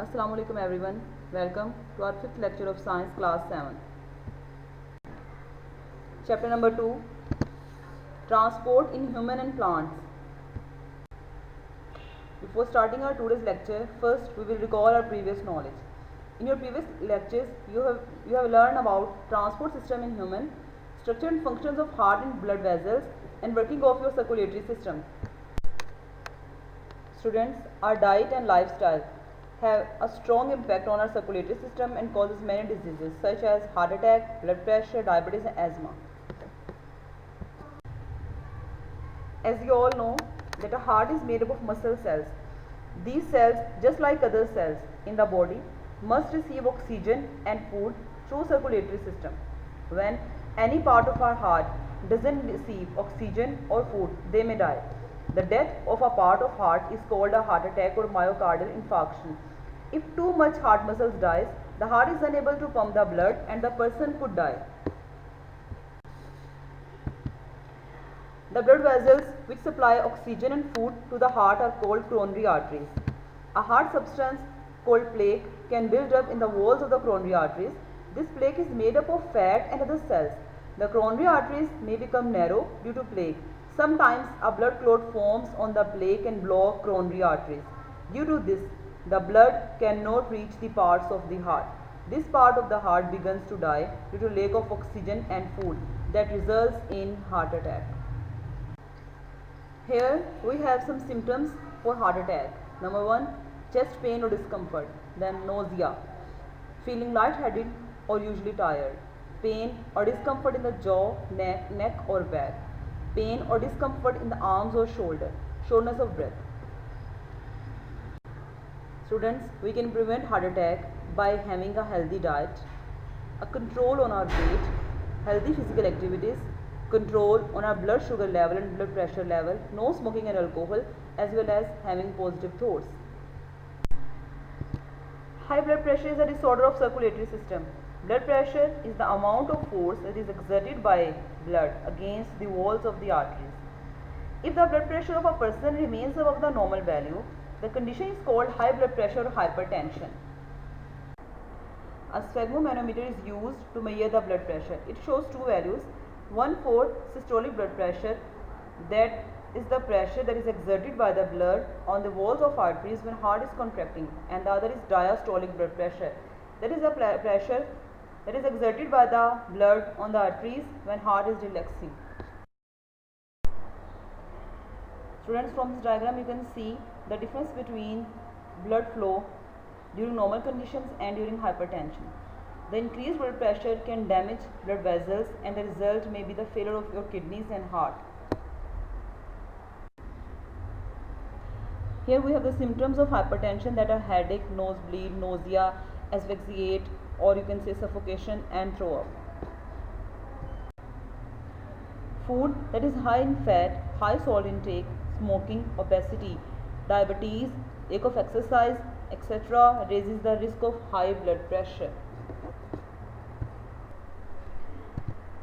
Assalamu alaikum everyone. Welcome to our fifth lecture of Science Class 7. Chapter number 2, Transport in Human and Plants. Before starting our today's lecture, first we will recall our previous knowledge. In your previous lectures, you have learned about transport system in human, structure and functions of heart and blood vessels, and working of your circulatory system. Students, our diet and lifestyle have a strong impact on our circulatory system and causes many diseases such as heart attack, blood pressure, diabetes and asthma. As you all know that a heart is made up of muscle cells. These cells, just like other cells in the body, must receive oxygen and food through circulatory system. When any part of our heart doesn't receive oxygen or food, they may die. The death of a part of heart is called a heart attack or myocardial infarction. If too much heart muscles dies, the heart is unable to pump the blood and the person could die. The blood vessels which supply oxygen and food to the heart are called coronary arteries. A hard substance called plaque can build up in the walls of the coronary arteries. This plaque is made up of fat and other cells. The coronary arteries may become narrow due to plaque. Sometimes a blood clot forms on the plaque and block coronary arteries. Due to this, the blood cannot reach the parts of the heart. This part of the heart begins to die due to lack of oxygen and food that results in heart attack. Here we have some symptoms for heart attack. Number 1, chest pain or discomfort. Then nausea, feeling lightheaded or usually tired. Pain or discomfort in the jaw, neck or back. Pain or discomfort in the arms or shoulder. Shortness of breath. Students, we can prevent heart attack by having a healthy diet, a control on our weight, healthy physical activities, control on our blood sugar level and blood pressure level, no smoking and alcohol, as well as having positive thoughts. High blood pressure is a disorder of circulatory system. Blood pressure is the amount of force that is exerted by blood against the walls of the arteries. If the blood pressure of a person remains above the normal value, the condition is called high blood pressure or hypertension. A sphygmomanometer is used to measure the blood pressure. It shows two values. One for systolic blood pressure, that is the pressure that is exerted by the blood on the walls of arteries when heart is contracting, and the other is diastolic blood pressure, that is the pressure that is exerted by the blood on the arteries when heart is relaxing. Students, from this diagram you can see the difference between blood flow during normal conditions and during hypertension. The increased blood pressure can damage blood vessels and the result may be the failure of your kidneys and heart. Here we have the symptoms of hypertension, that are headache, nosebleed, nausea, asphyxiate, or you can say suffocation and throw up. Food that is high in fat, high salt intake, smoking, obesity, diabetes, lack of exercise, etc. raises the risk of high blood pressure.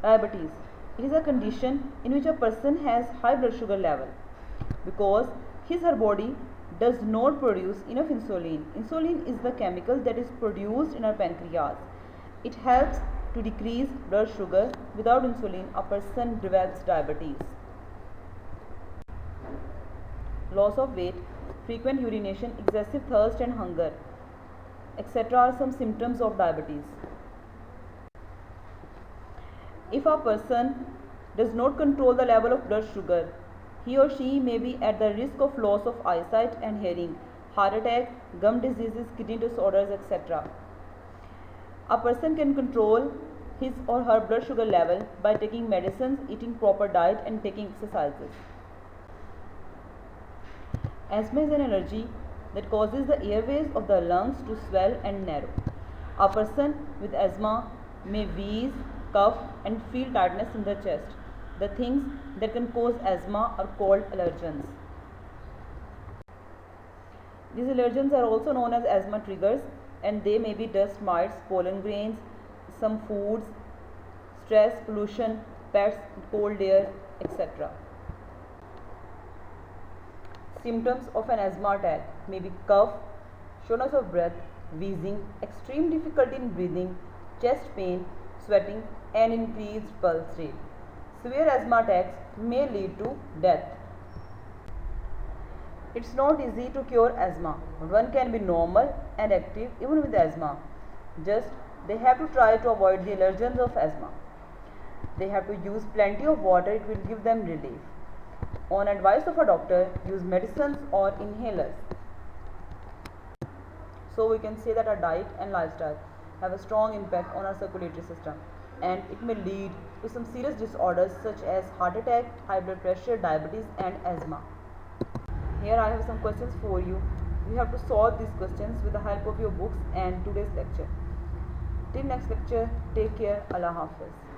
Diabetes. It is a condition in which a person has high blood sugar level because his or her body does not produce enough insulin. Insulin is the chemical that is produced in our pancreas. It helps to decrease blood sugar. Without insulin, a person develops diabetes. Loss of weight, frequent urination, excessive thirst and hunger, etc. are some symptoms of diabetes. If a person does not control the level of blood sugar, he or she may be at the risk of loss of eyesight and hearing, heart attack, gum diseases, kidney disorders, etc. A person can control his or her blood sugar level by taking medicines, eating proper diet and taking exercises. Asthma is an allergy that causes the airways of the lungs to swell and narrow. A person with asthma may wheeze, cough and feel tightness in the chest. The things that can cause asthma are called allergens. These allergens are also known as asthma triggers, and they may be dust mites, pollen grains, some foods, stress, pollution, pets, cold air, etc. Symptoms of an asthma attack may be cough, shortness of breath, wheezing, extreme difficulty in breathing, chest pain, sweating, and increased pulse rate. Severe asthma attacks may lead to death. It's not easy to cure asthma. One can be normal and active even with asthma. Just they have to try to avoid the allergens of asthma. They have to use plenty of water, it will give them relief. On advice of a doctor, use medicines or inhalers. So we can say that our diet and lifestyle have a strong impact on our circulatory system, and it may lead to some serious disorders such as heart attack, high blood pressure, diabetes and asthma. Here I have some questions for you. You have to solve these questions with the help of your books and today's lecture. Till next lecture, take care. Allah Hafiz.